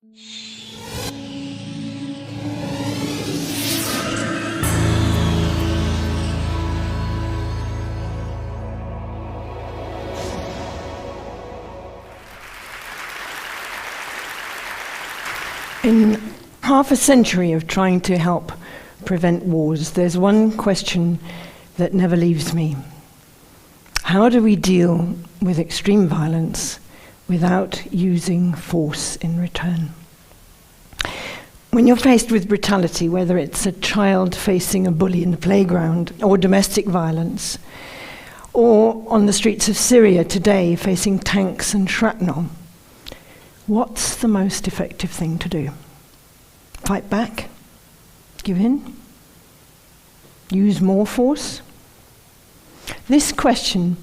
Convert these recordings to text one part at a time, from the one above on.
In half a century of trying to help prevent wars, there's one question that never leaves me. How do we deal with extreme violence without using force in return? When you're faced with brutality, whether it's a child facing a bully in the playground, or domestic violence, or on the streets of Syria today facing tanks and shrapnel, what's the most effective thing to do? Fight back? Give in? Use more force? This question,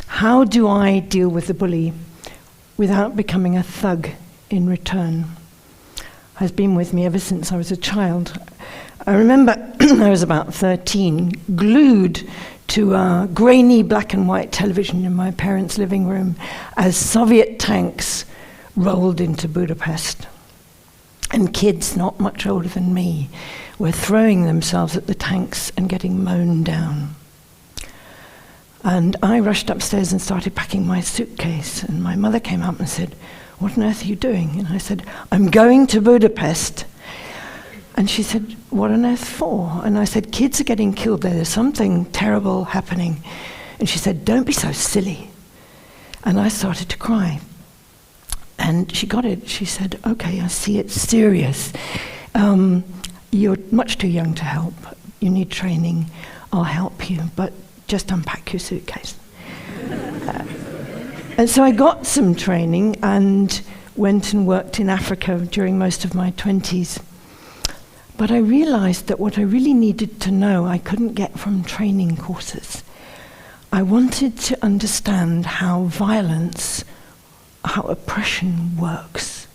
how do I deal with the bully without becoming a thug in return, has been with me ever since I was a child. I remember I was about 13, glued to a grainy black and white television in my parents' living room as Soviet tanks rolled into Budapest. And kids not much older than me were throwing themselves at the tanks and getting mown down. And I rushed upstairs and started packing my suitcase, and my mother came up and said, "What on earth are you doing?" And I said, "I'm going to Budapest." And she said, "What on earth for?" And I said, "Kids are getting killed there. There's something terrible happening." And she said, "Don't be so silly." And I started to cry. And she got it. She said, "Okay, I see it's serious. You're much too young to help. You need training. I'll help you, but just unpack your suitcase." And so I got some training and went and worked in Africa during most of my 20s. But I realized that what I really needed to know I couldn't get from training courses. I wanted to understand how violence, how oppression works.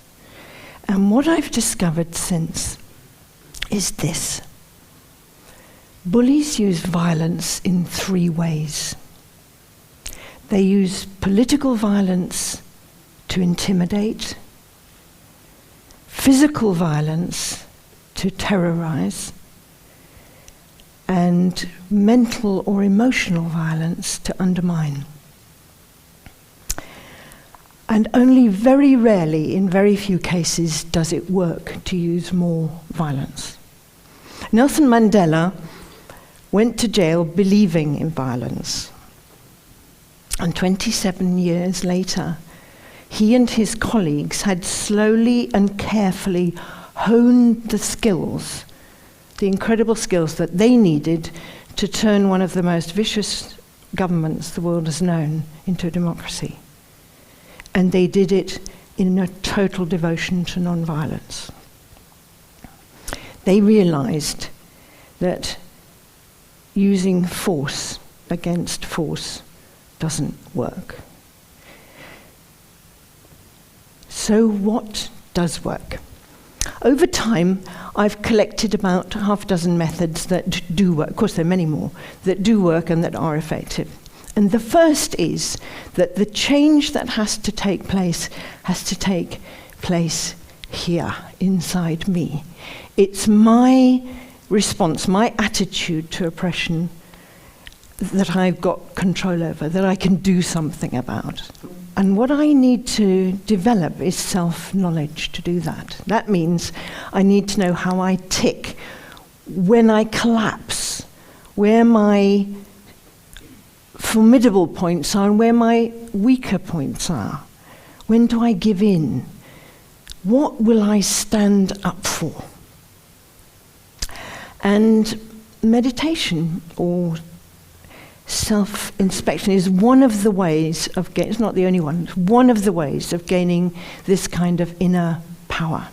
And what I've discovered since is this. Bullies use violence in 3 ways. They use political violence to intimidate, physical violence to terrorize, and mental or emotional violence to undermine. And only very rarely, in very few cases, does it work to use more violence. Nelson Mandela went to jail believing in violence. And 27 years later, he and his colleagues had slowly and carefully honed the skills, the incredible skills that they needed to turn one of the most vicious governments the world has known into a democracy. And they did it in a total devotion to non-violence. They realized that using force against force doesn't work. So what does work? Over time, I've collected about half a dozen methods that do work. Of course, there are many more that do work and that are effective. And the first is that the change that has to take place here, inside me. It's my response, my attitude to oppression that I've got control over, that I can do something about. And what I need to develop is self-knowledge to do that. That means I need to know how I tick, when I collapse, where my formidable points are and where my weaker points are. When do I give in? What will I stand up for? And meditation or self-inspection is one of the ways of gaining, it's not the only one, it's one of the ways of gaining this kind of inner power.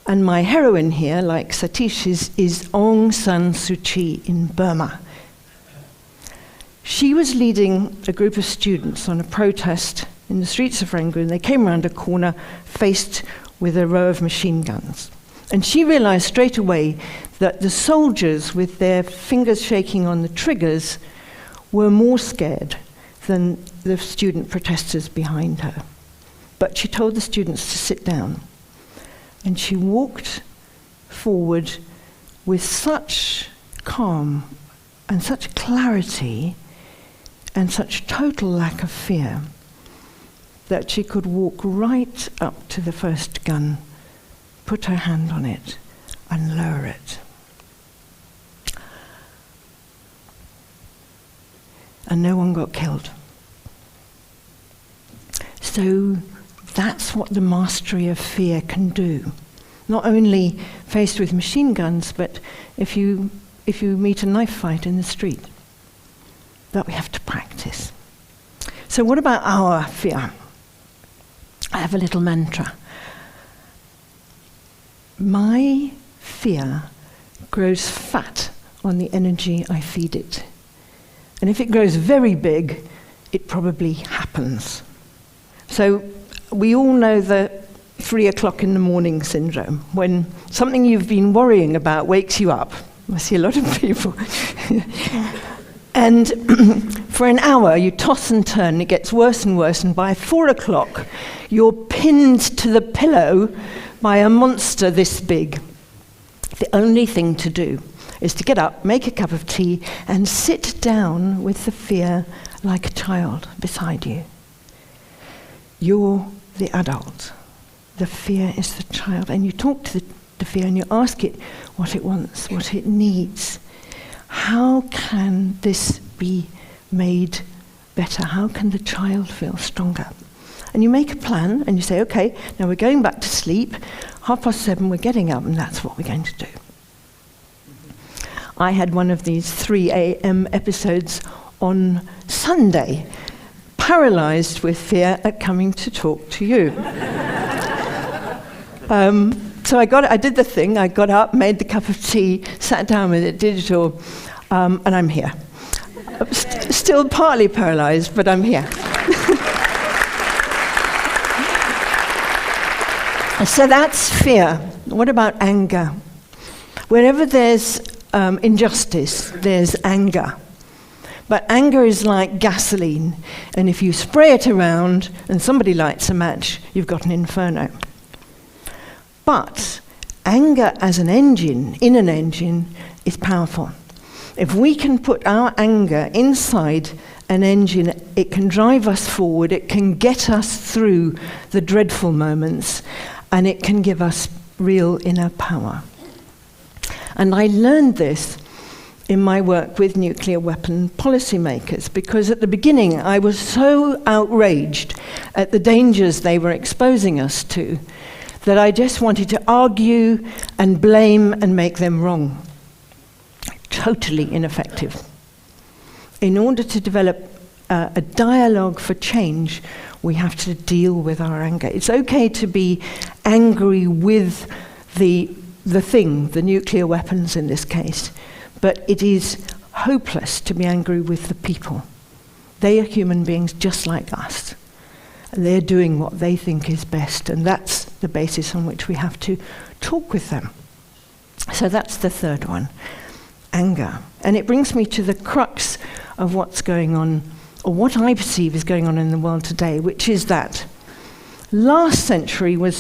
And my heroine here, like Satish, is Aung San Suu Kyi in Burma. She was leading a group of students on a protest in the streets of Rangoon. They came around a corner faced with a row of machine guns. And she realized straight away that the soldiers, with their fingers shaking on the triggers, were more scared than the student protesters behind her. But she told the students to sit down. And she walked forward with such calm and such clarity and such total lack of fear that she could walk right up to the first gun, put her hand on it, and lower it. And no one got killed. So that's what the mastery of fear can do. Not only faced with machine guns, but if you meet a knife fight in the street, that we have to practice. So what about our fear? I have a little mantra. My fear grows fat on the energy I feed it. And if it grows very big, it probably happens. So we all know the 3 o'clock in the morning syndrome, when something you've been worrying about wakes you up. I see a lot of people. And for an hour, you toss and turn, it gets worse and worse, and by 4 o'clock, you're pinned to the pillow by a monster this big. The only thing to do is to get up, make a cup of tea, and sit down with the fear like a child beside you. You're the adult. The fear is the child. And you talk to the fear and you ask it what it wants, what it needs. How can this be made better? How can the child feel stronger? And you make a plan and you say, okay, now we're going back to sleep. 7:30, we're getting up, and that's what we're going to do. I had one of these 3 a.m. episodes on Sunday, paralyzed with fear at coming to talk to you. So I did the thing, I got up, made the cup of tea, sat down with it, did it all, and I'm here. Still partly paralyzed, but I'm here. So that's fear. What about anger? Wherever there's injustice, there's anger. But anger is like gasoline, and if you spray it around and somebody lights a match, you've got an inferno. But anger as an engine, in an engine, is powerful. If we can put our anger inside an engine, it can drive us forward, it can get us through the dreadful moments, and it can give us real inner power. And I learned this in my work with nuclear weapon policymakers, because at the beginning I was so outraged at the dangers they were exposing us to that I just wanted to argue and blame and make them wrong. Totally ineffective. In order to develop a dialogue for change, we have to deal with our anger. It's okay to be angry with the thing, the nuclear weapons in this case, but it is hopeless to be angry with the people. They are human beings just like us. And they're doing what they think is best, and that's the basis on which we have to talk with them. So that's the third one, anger. And it brings me to the crux of what's going on, or what I perceive is going on in the world today, which is that last century was